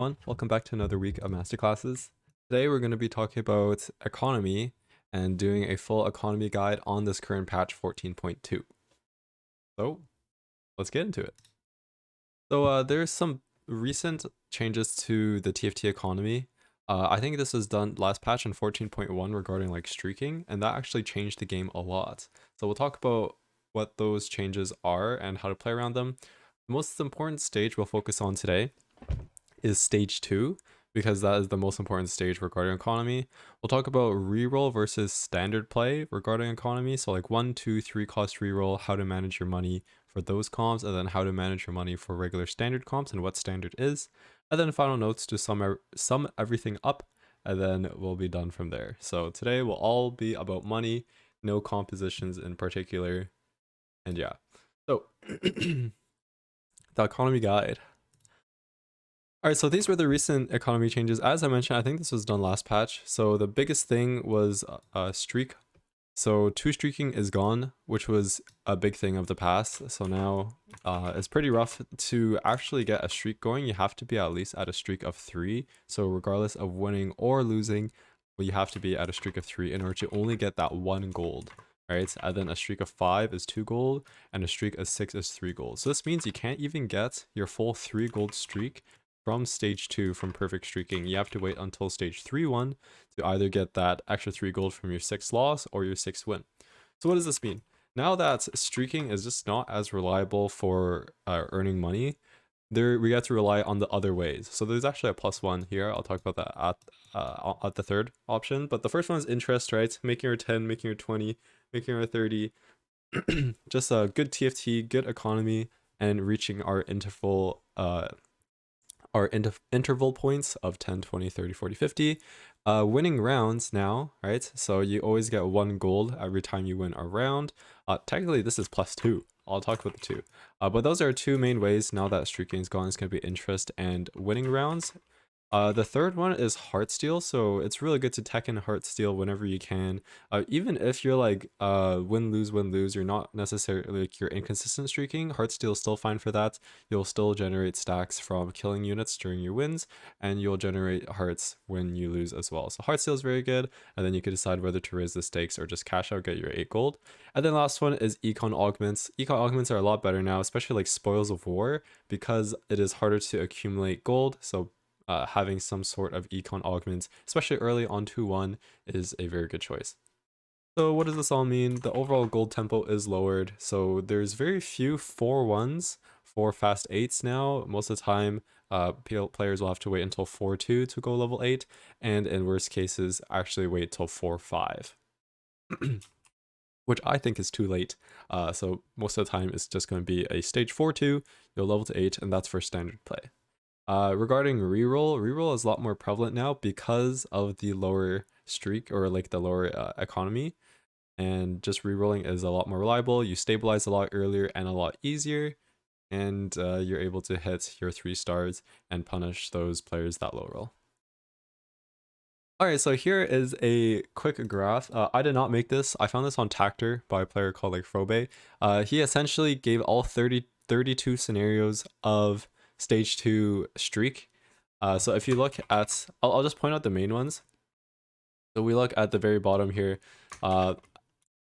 Everyone, welcome back to another week of masterclasses. Today we're going to be talking about economy and doing a full economy guide on this current patch 14.2. So let's get into it. So there's some recent changes to the TFT economy. I think this was done last patch in 14.1 regarding like streaking, and that actually changed the game a lot. So we'll talk about what those changes are and how to play around them. The most important stage we'll focus on today is stage 2, because that is the most important stage regarding economy. We'll talk about reroll versus standard play regarding economy. So like 1, 2, 3 cost reroll, how to manage your money for those comps, and then how to manage your money for regular standard comps and what standard is. And then final notes to sum everything up, and then we'll be done from there. So today will all be about money, no compositions in particular. And yeah. So the economy guide. All right, so these were the recent economy changes. As I mentioned, I think this was done last patch. So the biggest thing was streak. So 2 streaking is gone, which was a big thing of the past. So now it's pretty rough to actually get a streak going. You have to be at least at a streak of 3. So regardless of winning or losing, well, you have to be at a streak of 3 in order to only get that 1 gold. Right, and then a streak of 5 is 2 gold, and a streak of 6 is 3 gold. So this means you can't even get your full 3 gold streak from stage 2 from perfect streaking. You have to wait until stage 3-1 to either get that extra 3 gold from your 6th loss or your 6th win. So what does this mean? Now that streaking is just not as reliable for earning money, we have to rely on the other ways. So there's actually a +1 here. I'll talk about that at the third option. But the first one is interest, right? Making your 10, making your 20, making your 30. Just a good TFT, good economy, and reaching our interval points of 10, 20, 30, 40, 50. Winning rounds now, right? So you always get 1 gold every time you win a round. Technically, this is +2. I'll talk about the 2. But those are 2 main ways now that streaking is gone. It's going to be interest and winning rounds. The third one is Heartsteel, so it's really good to tech in Heartsteel whenever you can. Even if you're like win lose, you're not necessarily like you're inconsistent streaking, Heartsteel is still fine for that. You'll still generate stacks from killing units during your wins, and you'll generate hearts when you lose as well. So Heartsteel is very good, and then you can decide whether to raise the stakes or just cash out, get your 8 gold. And then last one is Econ Augments. Econ Augments are a lot better now, especially like Spoils of War, because it is harder to accumulate gold. So having some sort of econ augment, especially early on 2-1, is a very good choice. So what does this all mean? The overall gold tempo is lowered, so there's very few 4-1s for fast 8s now. Most of the time, players will have to wait until 4-2 to go level 8, and in worst cases, actually wait till 4-5. Which I think is too late. So most of the time, it's just going to be a stage 4-2, you'll level to 8, and that's for standard play. Regarding reroll is a lot more prevalent now because of the lower streak or like the lower economy, and just rerolling is a lot more reliable. You stabilize a lot earlier and a lot easier, and you're able to hit your 3 stars and punish those players that low roll. Alright, so here is a quick graph. I did not make this. I found this on Tactor by a player called like Frobe. He essentially gave all 32 scenarios of stage 2 streak. So if you look at, I'll just point out the main ones. So we look at the very bottom here.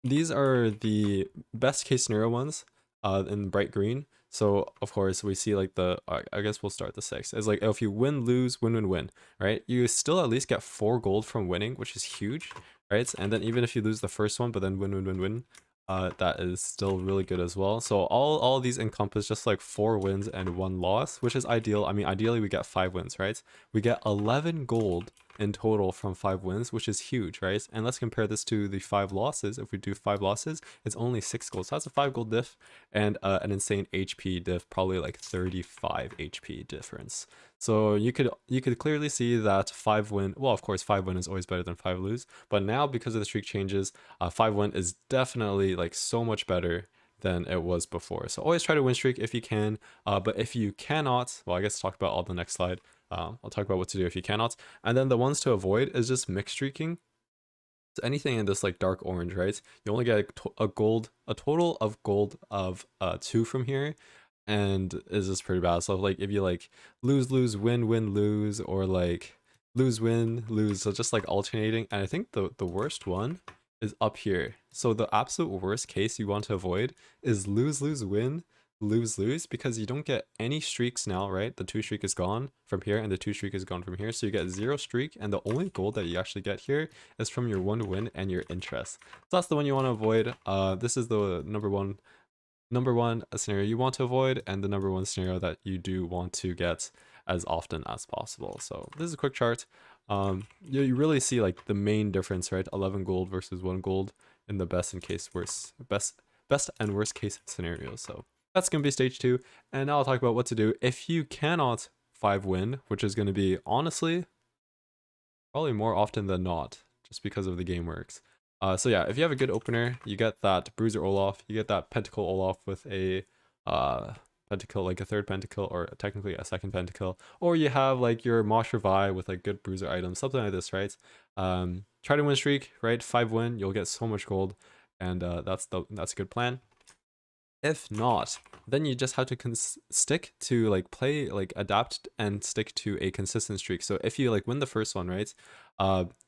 These are the best case scenario ones in bright green. So of course we see like I guess we'll start the 6. It's like if you win, lose, win, right? You still at least get 4 gold from winning, which is huge, right? And then even if you lose the first one, but then win, that is still really good as well. So all these encompass just like 4 wins and 1 loss, which is ideal. I mean, ideally we get 5 wins, right? We get 11 gold in total from 5 wins, which is huge, right? And let's compare this to the 5 losses. If we do 5 losses, it's only 6 gold. So that's a 5 gold diff and an insane HP diff, probably like 35 HP difference. So you could clearly see that 5 win, well, of course 5 win is always better than 5 lose, but now because of the streak changes, 5 win is definitely like so much better than it was before. So always try to win streak if you can, but if you cannot, well, I guess talk about all the next slide. I'll talk about what to do if you cannot. And then the ones to avoid is just mixed streaking. So anything in this like dark orange, right? You only get a total of gold of 2 from here. and is just pretty bad. So like if you like lose, lose, win, win, lose, or like lose, win, lose, so just like alternating. And I think the worst one is up here. So the absolute worst case you want to avoid is lose, lose, win, lose, lose, because you don't get any streaks now, right? The 2 streak is gone from here and the 2 streak is gone from here. So you get 0 streak, and the only gold that you actually get here is from your 1 win and your interest. So that's the one you want to avoid. This is the number one scenario you want to avoid, and the number one scenario that you do want to get as often as possible. So this is a quick chart. You really see like the main difference, right? 11 gold versus 1 gold in the best and worst case scenarios. So that's gonna be stage 2, and now I'll talk about what to do if you cannot 5 win, which is going to be honestly probably more often than not, just because of the game works. So yeah, if you have a good opener, you get that Bruiser Olaf, you get that Pentacle Olaf with a pentacle, like a 3rd pentacle, or technically a 2nd pentacle, or you have like your Mosh Revive with like good bruiser items, something like this, right? Try to win streak, right? 5 win, you'll get so much gold, and that's a good plan. If not, then you just have to stick to like play, like adapt and stick to a consistent streak. So if you like win the first one, right,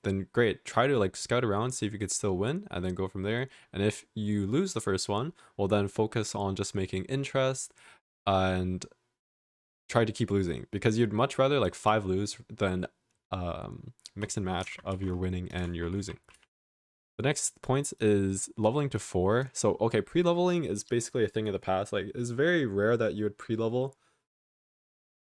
then great, try to like scout around, see if you could still win, and then go from there. And if you lose the first one, well then focus on just making interest and try to keep losing, because you'd much rather like 5 lose than mix and match of your winning and your losing. The next point is leveling to 4. So, okay, pre-leveling is basically a thing of the past. Like, it's very rare that you would pre-level.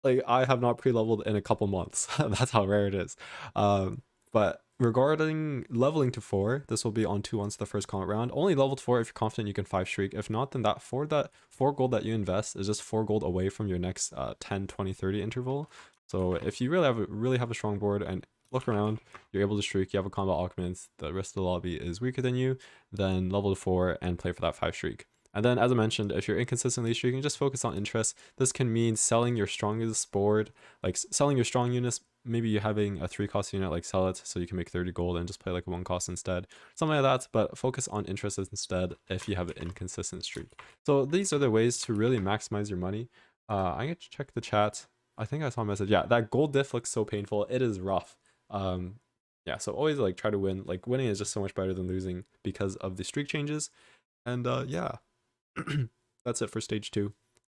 Like, I have not pre-leveled in a couple months. That's how rare it is. But regarding leveling to 4, this will be on 2 once the first comment round. Only level to 4 if you're confident you can 5 streak. If not, then that 4 gold that you invest is just 4 gold away from your next 10, 20, 30 interval. So if you really have a strong board and look around, you're able to streak, you have a combat augment, the rest of the lobby is weaker than you, then level to 4 and play for that 5 streak. And then, as I mentioned, if you're inconsistently streaking, just focus on interest. This can mean selling your strongest board, like selling your strong units. Maybe you're having a 3 cost unit, like sell it so you can make 30 gold and just play like a 1 cost instead. Something like that, but focus on interest instead if you have an inconsistent streak. So these are the ways to really maximize your money. I'm going to check the chat. I think I saw a message. Yeah, that gold diff looks so painful. It is rough. Yeah, so always like try to win. Like winning is just so much better than losing because of the streak changes. And yeah. That's it for stage 2.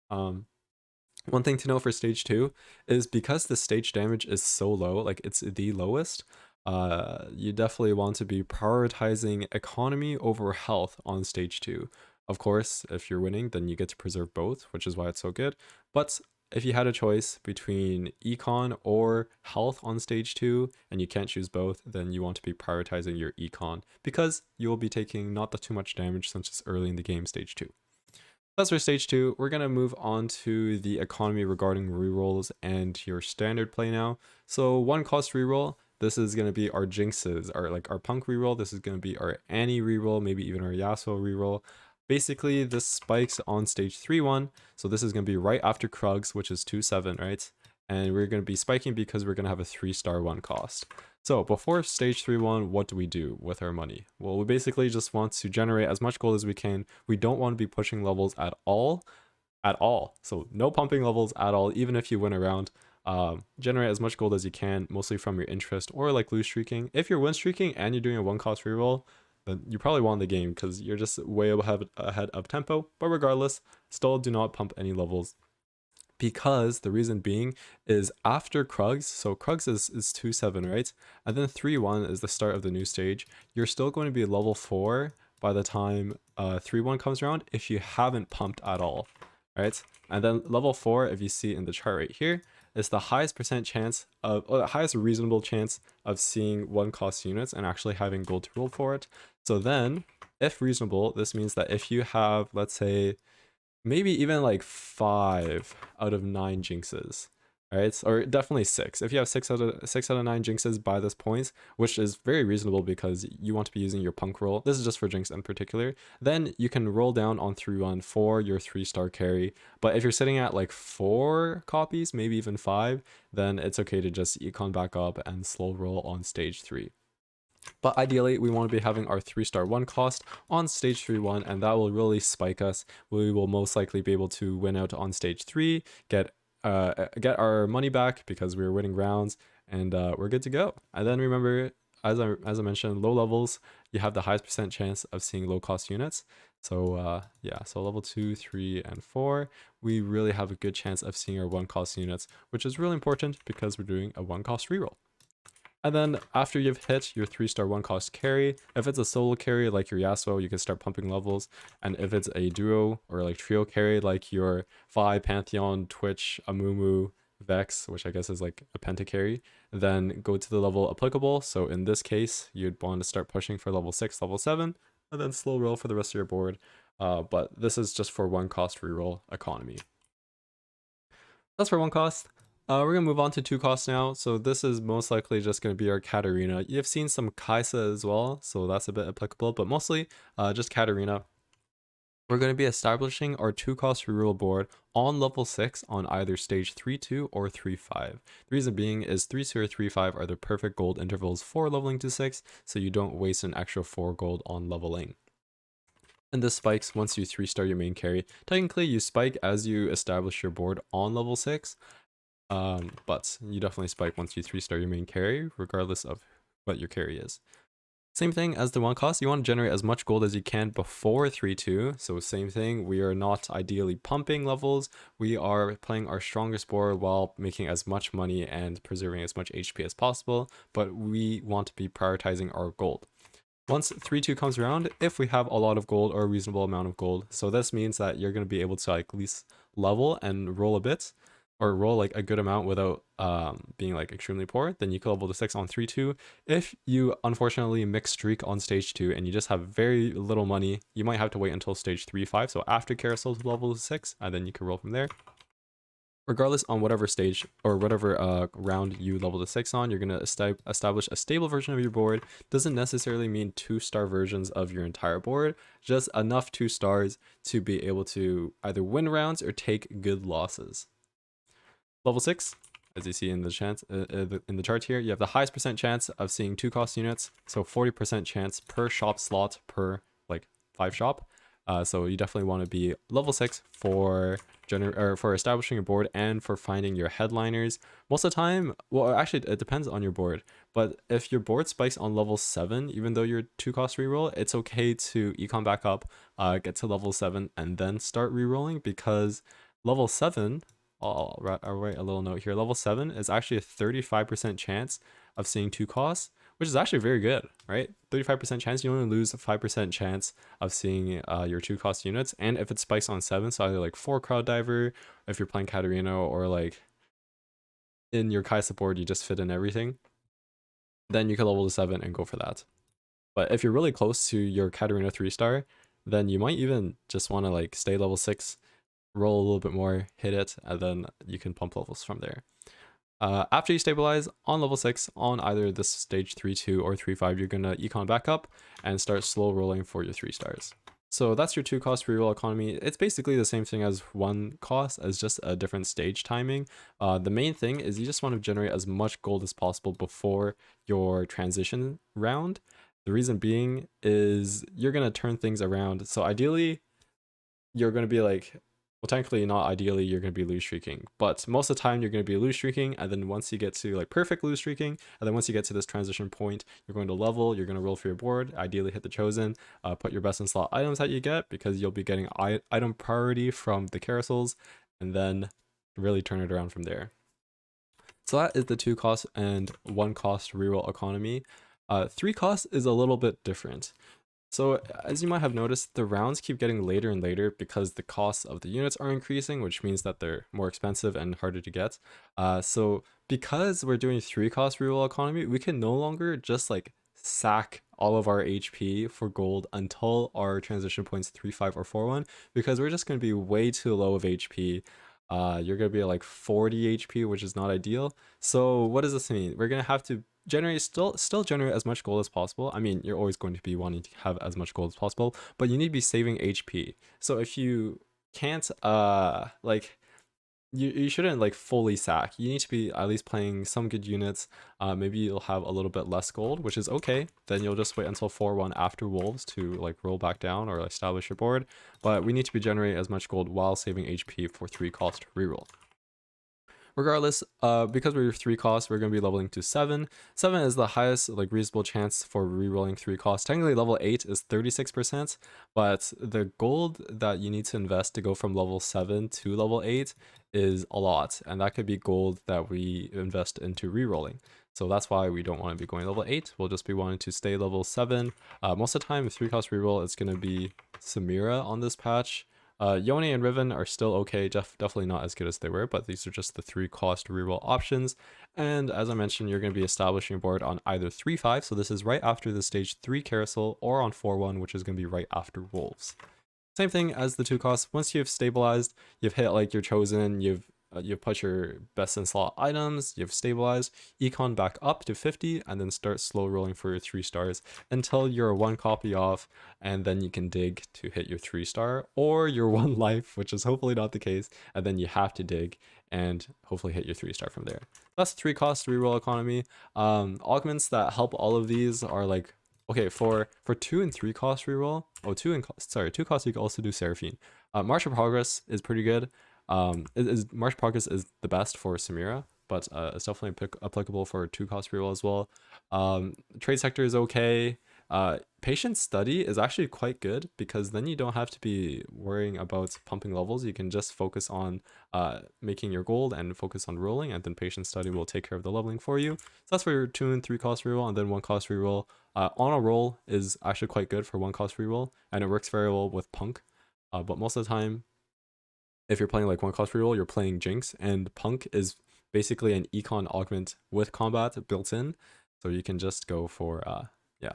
One thing to know for stage 2 is because the stage damage is so low, like it's the lowest, you definitely want to be prioritizing economy over health on stage 2. Of course, if you're winning, then you get to preserve both, which is why it's so good. But if you had a choice between econ or health on stage 2 and you can't choose both, then you want to be prioritizing your econ because you will be taking not too much damage since it's early in the game, stage 2. That's for stage 2. We're going to move on to the economy regarding rerolls and your standard play now. So 1 cost reroll, this is going to be our jinxes, our punk reroll. This is going to be our Annie reroll, maybe even our Yasuo reroll. Basically, this spikes on stage 3-1. So this is going to be right after Krugs, which is 2-7, right? And we're going to be spiking because we're going to have a 3-star 1 cost. So before stage 3-1, what do we do with our money? Well, we basically just want to generate as much gold as we can. We don't want to be pushing levels at all. So no pumping levels at all, even if you win a round. Generate as much gold as you can, mostly from your interest or like lose streaking. If you're win streaking and you're doing a 1 cost reroll, then you probably won the game because you're just way ahead of tempo. But regardless, still do not pump any levels, because the reason being is after Krugs, so Krugs is 2-7, right? And then 3-1 is the start of the new stage. You're still going to be level 4 by the time 3-1 comes around if you haven't pumped at all, right? And then level 4, if you see in the chart right here, is the highest chance of, or the highest reasonable chance of seeing 1 cost units and actually having gold to roll for it. So then, if reasonable, this means that if you have, let's say, maybe even like 5 out of 9 jinxes, right? Or definitely 6. If you have 6 out of 9 jinxes by this point, which is very reasonable because you want to be using your punk roll, this is just for jinx in particular, then you can roll down on 3-1 for your 3-star carry. But if you're sitting at like 4 copies, maybe even 5, then it's okay to just econ back up and slow roll on stage 3. But ideally, we want to be having our 3-star 1 cost on stage 3-1, and that will really spike us. We will most likely be able to win out on stage 3, get our money back because we were winning rounds, and we're good to go. And then remember, as I mentioned, low levels, you have the highest percent chance of seeing low cost units. So yeah, so level 2, 3, and 4, we really have a good chance of seeing our 1 cost units, which is really important because we're doing a 1 cost reroll. And then after you've hit your 3-star 1 cost carry, if it's a solo carry like your Yasuo, you can start pumping levels. And if it's a duo or like trio carry like your Vi, Pantheon, Twitch, Amumu, Vex, which I guess is like a penta carry, then go to the level applicable. So in this case, you'd want to start pushing for level 6, level 7, and then slow roll for the rest of your board. But this is just for 1 cost reroll economy. That's for 1 cost. We're going to move on to 2 costs now. So this is most likely just going to be our Katarina. You've seen some Kaisa as well, so that's a bit applicable, but mostly just Katarina. We're going to be establishing our 2 cost reroll board on level 6 on either stage 3-2 or 3-5. The reason being is 3-2 or 3-5 are the perfect gold intervals for leveling to 6, so you don't waste an extra 4 gold on leveling. And this spikes once you 3-star your main carry. Technically, you spike as you establish your board on level 6, but you definitely spike once you 3-star your main carry, regardless of what your carry is. Same thing as the 1 cost, you want to generate as much gold as you can before 3-2, so same thing, we are not ideally pumping levels, we are playing our strongest board while making as much money and preserving as much HP as possible, but we want to be prioritizing our gold. Once 3-2 comes around, if we have a lot of gold or a reasonable amount of gold, so this means that you're going to be able to like at least level and roll a bit, or roll like a good amount without being like extremely poor, then you can level to 6 on 3-2. If you unfortunately mix streak on stage 2 and you just have very little money, you might have to wait until stage 3-5, so after carousel to level to 6, and then you can roll from there. Regardless, on whatever stage or whatever round you level to 6 on, you're going to establish a stable version of your board. Doesn't necessarily mean 2-star versions of your entire board, just enough 2 stars to be able to either win rounds or take good losses. Level 6, as you see in the chart here, you have the highest percent chance of seeing 2 cost units, so 40% chance per shop slot per like 5 shop. So you definitely want to be level 6 for establishing your board and for finding your headliners. Most of the time, well, actually it depends on your board, but if your board spikes on level 7, even though you're 2 cost reroll, it's okay to econ back up, get to level 7, and then start rerolling, because level 7, I'll write a little note here. Level 7 is actually a 35% chance of seeing 2 costs, which is actually very good, right? 35% chance, you only lose a 5% chance of seeing your 2 cost units. And if it spikes on 7, so either like 4 Crowd Diver, if you're playing Katarina, or like in your Kaisa board, you just fit in everything, then you can level to 7 and go for that. But if you're really close to your Katarina 3-star, then you might even just want to like stay level 6, roll a little bit more, hit it, and then you can pump levels from there. After you stabilize on level 6 on either this stage 3-2 or 3-5, you're gonna econ back up and start slow rolling for your 3 stars. So that's your 2 cost reroll economy. It's basically the same thing as 1 cost, as just a different stage timing. The main thing is you just want to generate as much gold as possible before your transition round. The reason being is you're gonna turn things around. So ideally, you're gonna be like, well, technically not ideally, you're going to be lose streaking, but most of the time you're going to be lose streaking, and then once you get to like perfect lose streaking, and then once you get to this transition point, you're going to level, you're going to roll for your board, ideally hit the chosen, put your best in slot items that you get, because you'll be getting item priority from the carousels, and then really turn it around from there. So that is the 2 cost and 1 cost reroll economy. 3 cost is a little bit different. So as you might have noticed, the rounds keep getting later and later because the costs of the units are increasing, which means that they're more expensive and harder to get. So because we're doing 3 cost reroll economy, we can no longer just like sack all of our HP for gold until our transition points 3-5 or 4-1, because we're just going to be way too low of HP. You're going to be at like 40 HP, which is not ideal. So what does this mean? We're going to have to still generate as much gold as possible. I mean, you're always going to be wanting to have as much gold as possible, but you need to be saving HP. So if you can't like you shouldn't like fully sack. You need to be at least playing some good units. Maybe you'll have a little bit less gold, which is okay. Then you'll just wait until 4-1 after wolves to like roll back down or establish your board. But we need to be generating as much gold while saving HP for 3 cost reroll. Regardless, because we're 3 costs, we're going to be leveling to 7. 7 is the highest like reasonable chance for rerolling 3 costs. Technically level 8 is 36%, but the gold that you need to invest to go from level 7 to level 8 is a lot, and that could be gold that we invest into rerolling. So that's why we don't want to be going level 8. We'll just be wanting to stay level 7. Most of the time, 3 cost reroll, it's going to be Samira on this patch. Yone and Riven are still okay, definitely not as good as they were, but these are just the 3 cost reroll options. And as I mentioned, you're going to be establishing a board on either 3-5, so this is right after the stage 3 carousel, or on 4-1, which is going to be right after wolves. Same thing as the 2 costs. Once you've stabilized, you've hit like your chosen, you've put your best in slot items, you've stabilized, econ back up to 50, and then start slow rolling for your 3 stars until you're 1 copy off, and then you can dig to hit your 3 star, or your 1 life, which is hopefully not the case, and then you have to dig and hopefully hit your 3 star from there. That's 3 cost reroll economy. Augments that help all of these are like, okay, for 2 and 3 cost reroll, 2 costs you can also do Seraphine. March of Progress is pretty good. March Progress is the best for Samira, but it's definitely applicable for 2 cost reroll as well. Trade Sector is okay. Patient Study is actually quite good because then you don't have to be worrying about pumping levels. You can just focus on making your gold and focus on rolling, and then Patient Study will take care of the leveling for you. So that's for your 2 and 3 cost reroll, and then 1 cost reroll. On a roll is actually quite good for 1 cost reroll, and it works very well with Punk. But most of the time, if you're playing like 1 cost reroll, you're playing Jinx, and Punk is basically an econ augment with combat built in, so you can just go for yeah.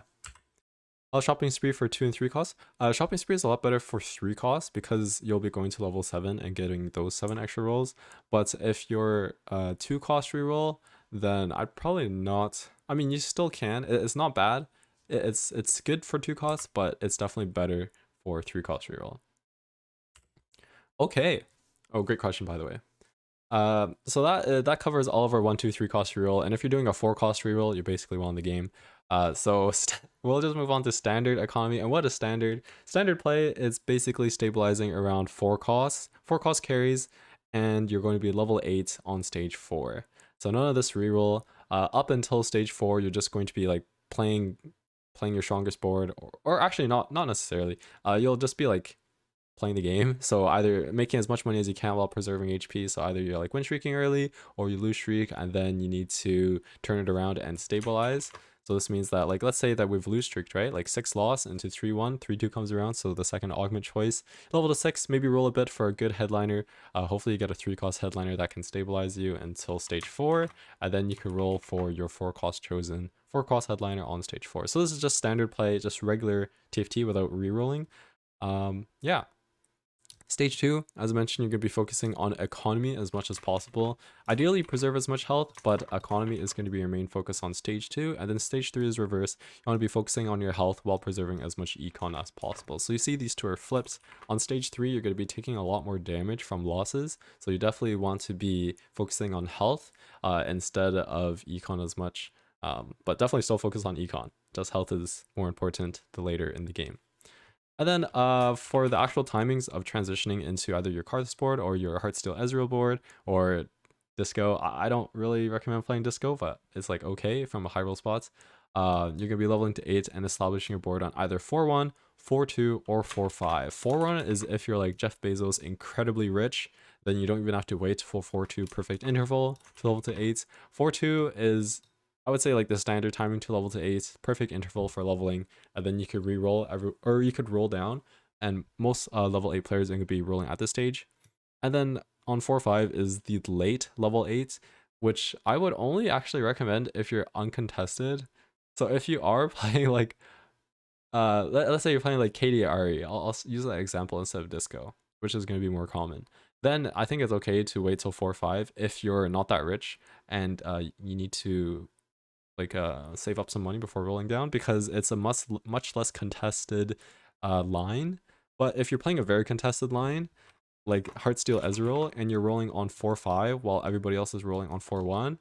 Shopping spree for 2 and 3 costs. Shopping spree is a lot better for 3 costs because you'll be going to level 7 and getting those 7 extra rolls. But if you're 2 cost reroll, then I'd probably not. I mean, you still can. It's not bad. It's good for 2 costs, but it's definitely better for 3 cost reroll. Okay. Oh, great question, by the way. So that covers all of our 1, 2, 3 cost reroll, and if you're doing a 4 cost reroll, you're basically won the game. So we'll just move on to standard economy. And what is standard? Standard play is basically stabilizing around 4 costs, 4 cost carries, and you're going to be level 8 on stage 4. So none of this reroll. Up until stage 4, you're just going to be like playing your strongest board, or actually not necessarily. You'll just be like playing the game. So either making as much money as you can while preserving HP. So either you're like win streaking early, or you lose streak, and then you need to turn it around and stabilize. So this means that, like, let's say that we've lose streaked, right? Like 6 loss into 3-1, 3-2 comes around. So the second augment choice, level to 6, maybe roll a bit for a good headliner. Hopefully you get a 3 cost headliner that can stabilize you until stage 4, and then you can roll for your 4 cost chosen, 4 cost headliner on stage 4. So this is just standard play, just regular TFT without rerolling. Yeah. Stage 2, as I mentioned, you're going to be focusing on economy as much as possible. Ideally, preserve as much health, but economy is going to be your main focus on stage 2. And then stage 3 is reverse. You want to be focusing on your health while preserving as much econ as possible. So you see these two are flipped. On stage 3, you're going to be taking a lot more damage from losses. So you definitely want to be focusing on health instead of econ as much. But definitely still focus on econ. Just health is more important the later in the game. And then for the actual timings of transitioning into either your Karthus board or your Heartsteel Ezreal board or Disco, I don't really recommend playing Disco, but it's like okay from a high roll spots. You're going to be leveling to 8 and establishing your board on either 4-1, 4-2, or 4-5. 4-1 is if you're like Jeff Bezos, incredibly rich, then you don't even have to wait for 4-2 perfect interval to level to 8. 4-2 is, I would say, like the standard timing to level to 8, perfect interval for leveling, and then you could re-roll or you could roll down, and most level 8 players are going to be rolling at this stage. And then on 4-5 is the late level 8, which I would only actually recommend if you're uncontested. So if you are playing like, let's say you're playing like Katie Ari, I'll use that example instead of Disco, which is going to be more common. Then I think it's okay to wait till 4-5 if you're not that rich and you need to like save up some money before rolling down, because it's a much less contested line. But if you're playing a very contested line, like Heartsteel Ezreal and you're rolling on 4-5 while everybody else is rolling on 4-1,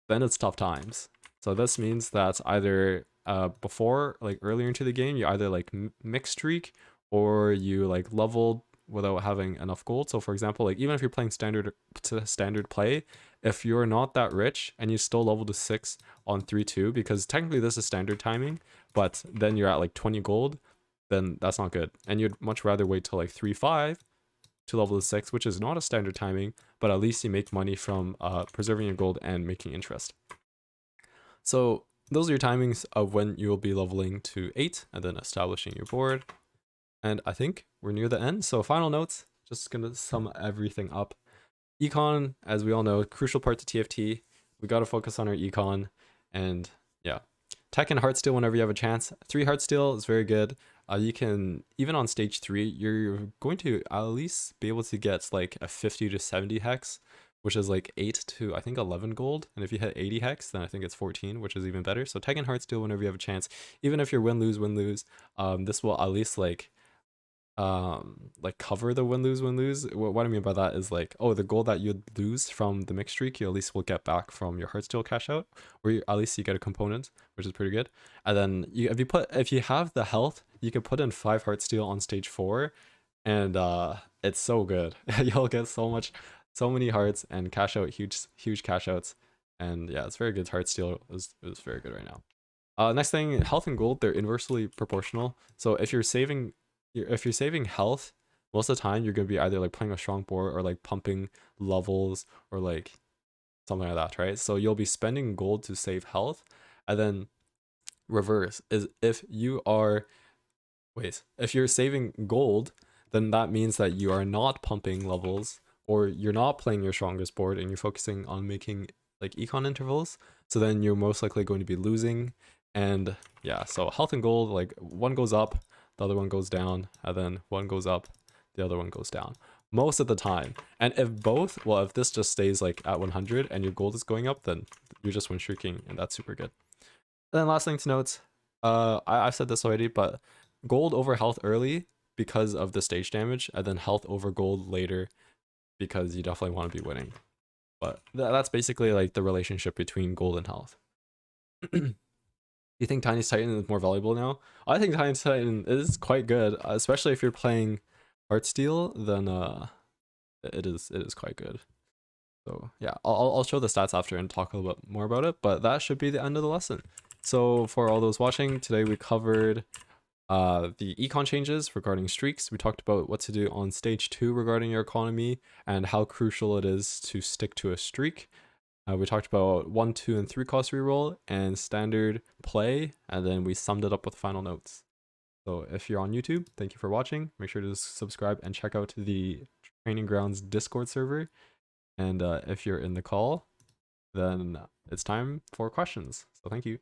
then it's tough times. So this means that either before, like earlier into the game, you either like mix streak or you like leveled without having enough gold. So for example, like even if you're playing standard play, if you're not that rich and you still level to 6 on 3-2, because technically this is standard timing, but then you're at like 20 gold, then that's not good. And you'd much rather wait till like 3-5 to level to 6, which is not a standard timing, but at least you make money from preserving your gold and making interest. So those are your timings of when you will be leveling to 8 and then establishing your board. And I think we're near the end. So final notes, just gonna sum everything up. Econ, as we all know, crucial part to TFT. We gotta focus on our econ, and yeah. Tech and Heartsteel whenever you have a chance. 3 Heartsteel is very good. You can, even on stage 3, you're going to at least be able to get like a 50 to 70 hex, which is like 8 to I think 11 gold. And if you hit 80 hex, then I think it's 14, which is even better. So Tech and Heartsteel whenever you have a chance. Even if you're win-lose, this will at least like cover the win-lose. What I mean by that is like, oh, the gold that you'd lose from the mixed streak, you at least will get back from your Heartsteel cash out, or at least you get a component, which is pretty good. And then if you have the health, you can put in 5 Heartsteel on stage 4, and it's so good. You'll get so many hearts and cash out huge cash outs, and yeah, it's very good. Heartsteel is very good right now. Next thing, health and gold, they're inversely proportional. So if you're saving health, most of the time you're gonna be either like playing a strong board or like pumping levels or like something like that, right? So you'll be spending gold to save health, and then reverse is if you're saving gold, then that means that you are not pumping levels or you're not playing your strongest board and you're focusing on making like econ intervals. So then you're most likely going to be losing. And yeah, so health and gold, like one goes up, the other one goes down, and then one goes up, the other one goes down most of the time. And if this just stays like at 100 and your gold is going up, then you're just win streaking, and that's super good. And then last thing to note, I've said this already, but gold over health early because of the stage damage, and then health over gold later because you definitely want to be winning. But that's basically like the relationship between gold and health. You think Tiny's Titan is more valuable now? I think Tiny's Titan is quite good, especially if you're playing Heartsteel, then it is quite good. So yeah, I'll show the stats after and talk a little bit more about it, but that should be the end of the lesson. So for all those watching, today we covered the econ changes regarding streaks. We talked about what to do on stage 2 regarding your economy and how crucial it is to stick to a streak. We talked about 1, 2, and 3 cost reroll and standard play, and then we summed it up with final notes. So if you're on YouTube, thank you for watching. Make sure to subscribe and check out the Training Grounds Discord server. And if you're in the call, then it's time for questions. So thank you.